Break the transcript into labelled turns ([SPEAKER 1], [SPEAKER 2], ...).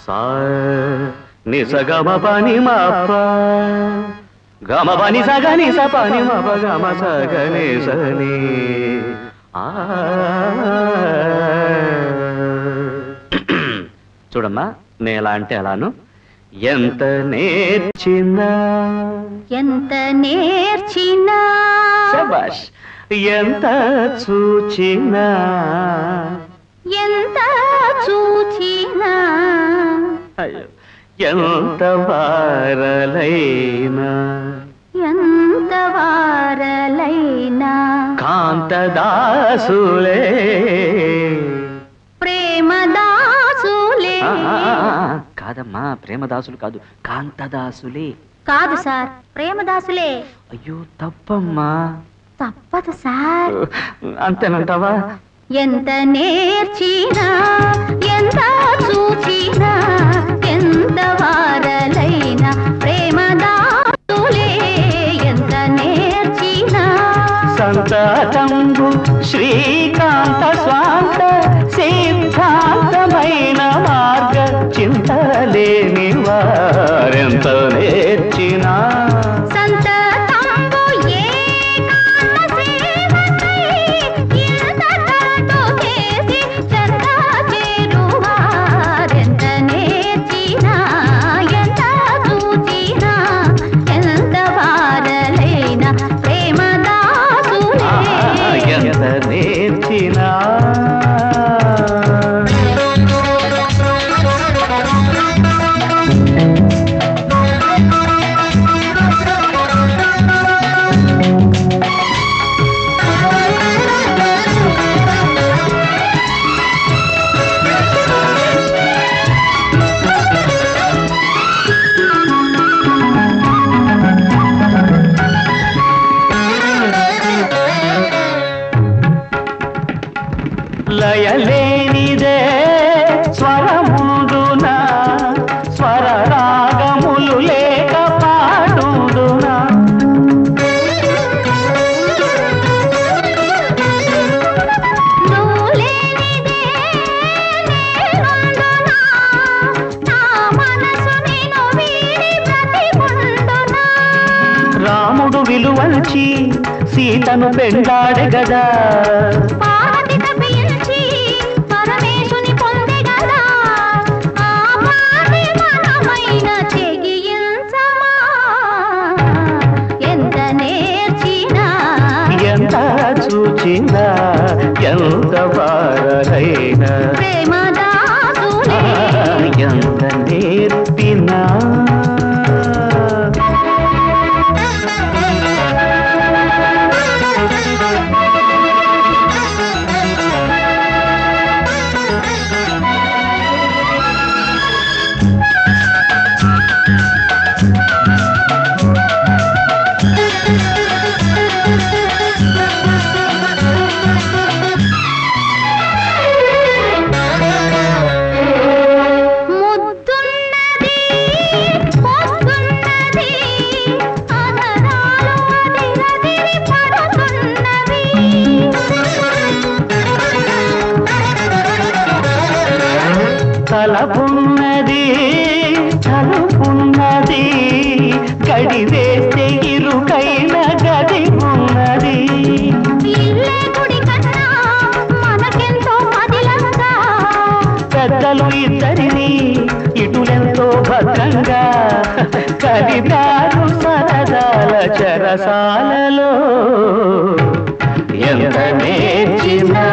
[SPEAKER 1] సా ని స గమ పని మా ప గమ పని స గని స పని మ ప గమ స గని స ని చూడమ్మా నేను ఎలా అంటే అలాను. ఎంత నేర్చినా శభాష్, ఎంత చూచినా అయ్యో ఎంత వారలైనా కాంతదాసులే
[SPEAKER 2] ప్రేమదాసులే.
[SPEAKER 1] కాదమ్మా, ప్రేమదాసులు కాదు, కాంతదాసులే.
[SPEAKER 2] కాదు సార్, ప్రేమదాసులే.
[SPEAKER 1] అయ్యో తప్పమ్మా.
[SPEAKER 2] తప్పదు సార్.
[SPEAKER 1] అంతేనంటావా?
[SPEAKER 2] ఎంత నేర్చినా ఎంత చూచినా ఎంత వారలైనా ప్రేమదాసులే. ఎంత నేర్చినా
[SPEAKER 1] సంతతంబు శ్రీకాంత స్వాంత సిద్ధాంతమైన మార్గ చింతలేని వారెంత నేర్చినా లయలేనిదే స్వరముందున స్వర రాగములు లేక పాడుదున. రాముడు విలువల్చి సీతను పెండాడే గదా, ఎంత చూచినా ఎంత వారలైనా ఎంత నేర్పినా తలపున్నది తలుపున్నది గడి వేస్తే ఇరుకైన గది ఉన్నది. పెద్దలు ఇద్దరిని ఇటులెంతో భద్రంగా కలిపారు సరదాల చెరసాలలో. ఎంత నేర్చినా